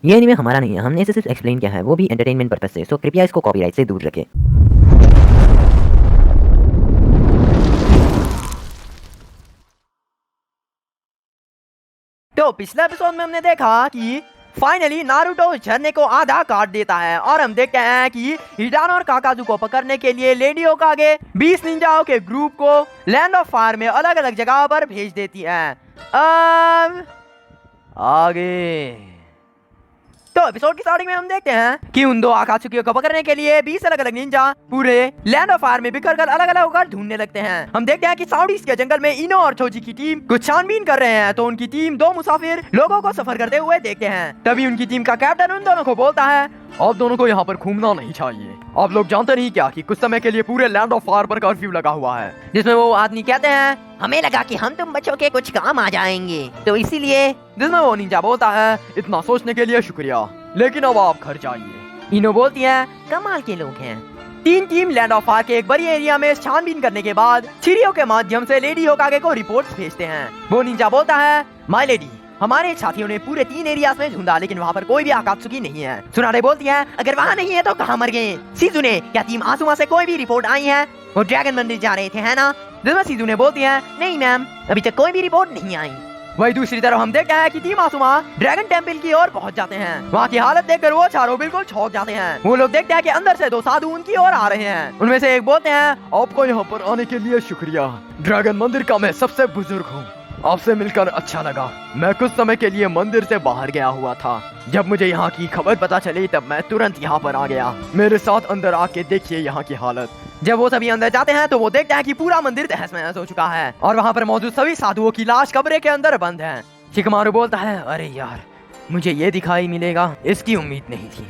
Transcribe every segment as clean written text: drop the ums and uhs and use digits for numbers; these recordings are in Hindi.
ये एनीमे हमारा नहीं है, हमने इसे सिर्फ एक्सप्लेन किया है, वो भी एंटरटेनमेंट पर्पस से, सो कृपया इसको कॉपीराइट से दूर रखें। तो पिछले एपिसोड में हमने देखा कि फाइनली नारुतो झरने को आधा काट देता है और हम देखते हैं कि हिडानो और काकाजू को पकड़ने के लिए लेडी होकागे 20 निंजाओं के ग्रुप को लैंड ऑफ फायर में अलग अलग जगह पर भेज देती है। अब आगे तो एपिसोड की स्टार्टिंग में हम देखते हैं कि उन दो आकाशुकियों को पकड़ने के लिए 20 अलग अलग निंजा पूरे लैंड ऑफ फायर में बिखर कर अलग अलग होकर ढूंढने लगते हैं। हम देखते हैं कि साउडीज के जंगल में इनो और छोजी की टीम कुछ छानबीन कर रहे हैं, तो उनकी टीम दो मुसाफिर लोगों को सफर करते हुए देखते हैं। तभी उनकी टीम का कैप्टन उन दोनों को बोलता है, आप दोनों को यहाँ पर घूमना नहीं चाहिए। आप लोग जानते नहीं क्या कि कुछ समय के लिए पूरे लैंड ऑफ फायर पर कर्फ्यू लगा हुआ है। जिसमें वो आदमी कहते हैं, हमें लगा कि हम तुम बच्चों के कुछ काम आ जाएंगे, तो इसीलिए। जिसमें वो निंजा बोलता है, इतना सोचने के लिए शुक्रिया, लेकिन अब आप घर जाइए। इनो बोलती है, कमाल के लोग हैं। तीन टीम लैंड ऑफ फायर के एक बड़ी एरिया में छानबीन करने के बाद चिड़ियों के माध्यम से लेडी होकागे को रिपोर्ट्स भेजते हैं। वो निंजा बोलता है, माय लेडी, हमारे साथियों ने पूरे 3 एरियाज में ढूंढा, लेकिन वहाँ पर कोई भी आकात्सुकी नहीं है। सुनारे बोलती है, अगर वहाँ नहीं है तो कहाँ मर गए? सीजू ने, क्या टीम आसुमा से कोई भी रिपोर्ट आई है? वो ड्रैगन मंदिर जा रहे थे, है ना? जिसमें सीजू ने बोलती है, नहीं मैम, अभी तक कोई भी रिपोर्ट नहीं आई। वही दूसरी तरफ हम देखते हैं कि टीम आसुमा ड्रैगन टेम्पल की ओर पहुंच जाते हैं। वहाँ की हालत देखकर वो चारों बिल्कुल चौंक जाते हैं। वो लोग देखते हैं कि अंदर से 2 साधु उनकी ओर आ रहे हैं। उनमें से एक बोलते हैं, आपको यहाँ पर आने के लिए शुक्रिया। ड्रैगन मंदिर का मैं सबसे बुजुर्ग हूँ, आपसे मिलकर अच्छा लगा। मैं कुछ समय के लिए मंदिर से बाहर गया हुआ था। जब मुझे यहाँ की खबर पता चली तब मैं तुरंत यहाँ पर आ गया। मेरे साथ अंदर आके देखिए यहाँ की हालत। जब वो सभी अंदर जाते हैं तो वो देखते हैं कि पूरा मंदिर तहस नहस हो चुका है और वहाँ पर मौजूद सभी साधुओं की लाश कमरे के अंदर बंद है। शिकमारू बोलता है, अरे यार, मुझे ये दिखाई मिलेगा, इसकी उम्मीद नहीं थी।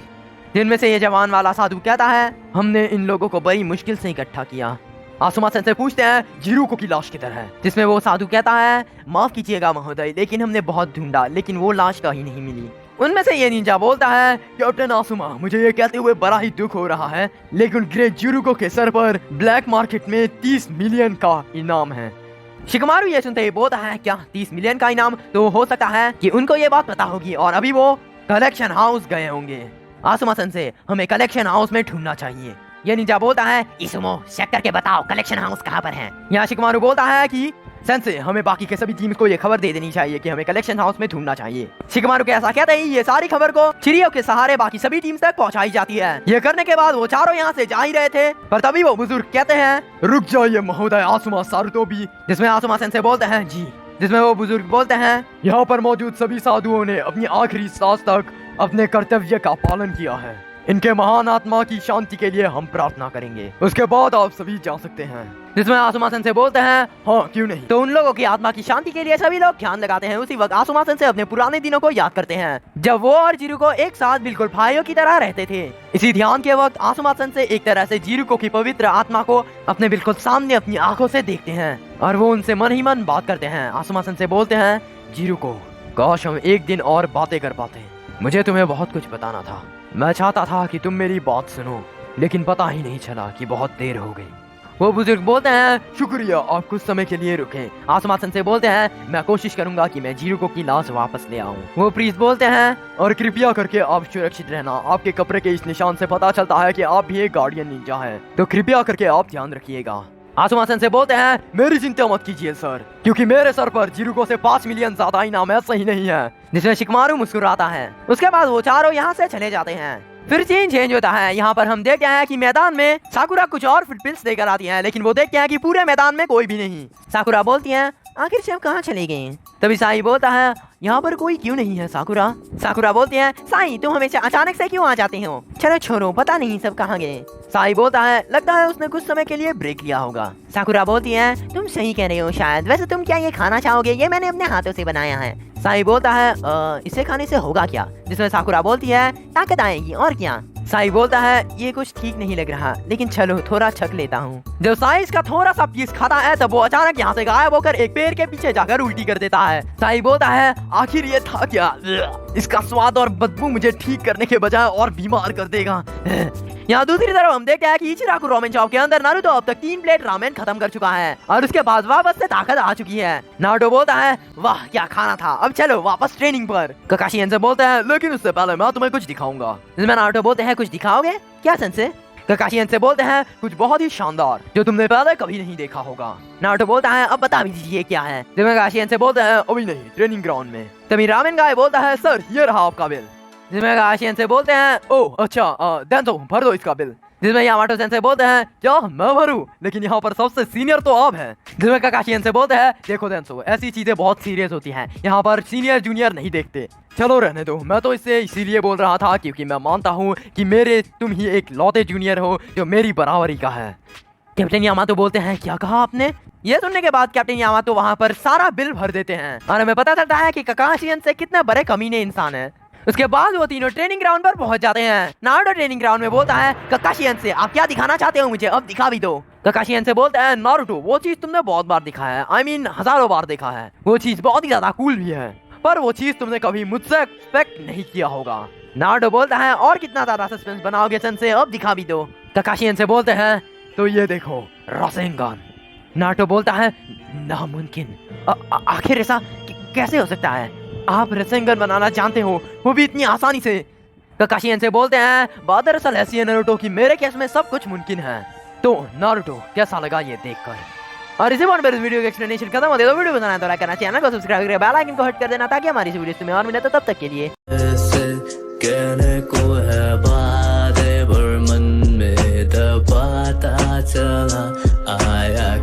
जिनमें से ये जवान वाला साधु कहता है, हमने इन लोगों को बड़ी मुश्किल से इकट्ठा किया। आसुमा सेन से पूछते हैं, जिरुको की लाश किधर है? जिसमें वो साधु कहता है, माफ कीजिएगा महोदय, लेकिन हमने बहुत ढूंढा, लेकिन वो लाश कहीं नहीं मिली। उनमें से ये निंजा बोलता है, कैप्टन आसुमा, मुझे ये कहते हुए बड़ा ही दुख हो रहा है, लेकिन ग्रेट जिरुको के सर पर ब्लैक मार्केट में 30 मिलियन का इनाम है। शिकमारू ये सुनते ही बोलता है, क्या 30 मिलियन का इनाम? तो हो सकता है कि उनको ये बात पता होगी और अभी वो कलेक्शन हाउस गए होंगे। आसुमा सेन से, हमें कलेक्शन हाउस में ढूंढना चाहिए। ये निंजा बोलता है, इसुमो, चेक करके बताओ कलेक्शन हाउस कहाँ पर है। यहाँ शिकमारू बोलता है कि सेंसे, हमें बाकी के सभी टीम्स को ये खबर दे देनी चाहिए कि हमें कलेक्शन हाउस में ढूंढना चाहिए। शिकमारू के ऐसा कहते ही ये सारी खबर को चिड़ियों के सहारे बाकी सभी टीम्स तक पहुंचाई जाती है। ये करने के बाद वो चारों यहाँ से जा ही रहे थे, पर तभी वो बुजुर्ग कहते हैं, रुक जाइए महोदय आसुमा सारुतोबी। जिसमें आसुमा सेंसे बोलते हैं, जी। जिसमें वो बुजुर्ग बोलते हैं, यहाँ पर मौजूद सभी साधुओं ने अपनी आखिरी सांस तक अपने कर्तव्य का पालन किया है। इनके महान आत्मा की शांति के लिए हम प्रार्थना करेंगे, उसके बाद आप सभी जा सकते हैं। जिसमें आसुमा सेन से बोलते हैं, हाँ क्यों नहीं। तो उन लोगों की आत्मा की शांति के लिए सभी लोग ध्यान लगाते हैं। उसी वक्त आसुमा सेन से अपने पुराने दिनों को याद करते हैं, जब वो और जिरुको एक साथ बिल्कुल भाइयों की तरह रहते थे। इसी ध्यान के वक्त आसुमा सेन से एक तरह से जिरुको की पवित्र आत्मा को अपने बिल्कुल सामने अपनी आंखों से देखते हैं और वो उनसे मन ही मन बात करते हैं। आसुमा सेन से बोलते हैं, जिरुको, काश हम एक दिन और बातें कर पाते। मुझे तुम्हें बहुत कुछ बताना था। मैं चाहता था कि तुम मेरी बात सुनो, लेकिन पता ही नहीं चला कि बहुत देर हो गई। वो बुजुर्ग बोलते हैं, शुक्रिया, आप कुछ समय के लिए रुके। आसुमा सेन से बोलते हैं, मैं कोशिश करूंगा कि मैं जिरुको की लाश वापस ले आऊं। वो प्रीस्ट बोलते हैं, और कृपया करके आप सुरक्षित रहना। आपके कपड़े के इस निशान से पता चलता है कि आप भी एक गार्डियन निंजा हैं, तो कृपया करके आप ध्यान रखिएगा। आसुमा सेन से बोलते हैं, मेरी चिंता मत कीजिए सर, क्योंकि मेरे सर पर जिरुको से 5 मिलियन ज्यादा इनाम है, सही नहीं है। जिसमें शिकमारू मुस्कुराता है। उसके बाद वो चारों यहाँ से चले जाते हैं। फिर सीन चेंज होता है। यहाँ पर हम देखते हैं कि मैदान में साकुरा कुछ और फुटप्रिंट्स लेकर आती है, लेकिन वो देखते हैं कि पूरे मैदान में कोई भी नहीं। साकुरा बोलती है, आखिर से हम कहाँ चले गए? तभी साई बोलता है, यहाँ पर कोई क्यों नहीं है साकुरा? साकुरा बोलती है, साई तुम हमेशा अचानक से क्यों आ जाते हो? चलो छोड़ो, पता नहीं सब कहाँ गए। साई बोलता है, लगता है उसने कुछ समय के लिए ब्रेक लिया होगा। साकुरा बोलती है, तुम सही कह रहे हो शायद। वैसे तुम क्या ये खाना चाहोगे? ये मैंने अपने हाथों से बनाया है। साई बोलता है, इसे खाने से होगा क्या? जिसमें साकुरा बोलती है, ताकत आएगी और क्या। साई बोलता है, ये कुछ ठीक नहीं लग रहा, लेकिन चलो थोड़ा छक लेता हूँ। जब साई इसका थोड़ा सा पीस खाता है तब वो अचानक यहाँ से गायब होकर एक पेड़ के पीछे जाकर उल्टी कर देता है। साई बोलता है, आखिर ये था क्या? इसका स्वाद और बदबू मुझे ठीक करने के बजाय और बीमार कर देगा। यहाँ दूसरी तरफ हम देखते हैं कि इचिराकु रामेन शॉप के अंदर नारुतो अब तक 3 प्लेट रामेन खत्म कर चुका है और उसके बाद वापस से ताकत आ चुकी है। नारुतो बोलता है वाह क्या खाना था, अब चलो वापस ट्रेनिंग पर। ककाशी इनसे बोलता है लेकिन उससे पहले मैं तुम्हें कुछ दिखाऊंगा। जिसमें नारुतो बोलते हैं कुछ दिखाओगे क्या सेंसे? ककाशी इनसे बोलते हैं कुछ बहुत ही शानदार जो तुमने पहले कभी नहीं देखा होगा। नारुतो बोलता है अब बता भी दीजिए क्या है। जिसमें ककाशी इनसे बोलते हैं अभी नहीं, ट्रेनिंग ग्राउंड में। तभी रामेन गाय बोलता है सर ये रहा आपका बिल। जिसमें ककाशी इनसे बोलते हैं ओह अच्छा देंसो भर दो इसका बिल। जिसमें यामाटो सेंसे बोलते हैं क्या मैं भरूं, लेकिन यहाँ पर सबसे सीनियर तो आप हैं। जिसमें ककाशी इनसे बोलते हैं देखो देंसो ऐसी चीजें बहुत सीरियस होती हैं, यहाँ पर सीनियर जूनियर नहीं देखते। चलो रहने दो, मैं तो इससे इसीलिए बोल रहा था क्योंकि मैं मानता हूँ कि मेरे तुम ही एक लौते जूनियर हो जो मेरी बराबरी का है। कैप्टन यामाटो बोलते हैं क्या कहा आपने? ये सुनने के बाद कैप्टन यामाटो वहाँ पर सारा बिल भर देते हैं और हमें पता चलता है कि ककाशी इनसे कितने बड़े कमीने इंसान है। उसके बाद वो तीनों ट्रेनिंग ग्राउंड पर पहुंच जाते हैं। नारुतो ट्रेनिंग ग्राउंड में बोलता है ककाशी इनसे आप क्या दिखाना चाहते हो मुझे, अब दिखा भी दो। ककाशी इनसे बोलता है नारुतो वो चीज तुमने बहुत बार दिखा है, I mean हजारों बार देखा है, वो चीज बहुत ही ज्यादा कूल भी है, पर वो चीज तुमने कभी मुझसे एक्सपेक्ट नहीं किया होगा। नारुतो बोलता है और कितना ज्यादा सस्पेंस बनाओगे सेंसे, अब दिखा भी दो। ककाशी इनसे बोलते हैं तो ये देखो रासेंगन। नारुतो बोलता है नामुमकिन, आखिर ऐसा कैसे हो सकता है? आप रासेंगन बनाना जानते हो, वो भी इतनी आसानी से। ककाशी इनसे बोलते हैं बात दरअसल ऐसी है नारुतो कि मेरे केस में सब कुछ मुमकिन है। तो नारुतो कैसा लगा ये देखकर? और इसी बार मेरे वीडियो का एक्सप्लेनेशन खत्म हो गया तो वीडियो को बनाना तो लाइक करना, चैनल को सब्सक्राइब करके बेल आइकन को हिट कर देना ताकि हमारी इस वीडियो में और मिले। तो तब तक के लिए कहने को है बातें पर मन में दबाता चला आया।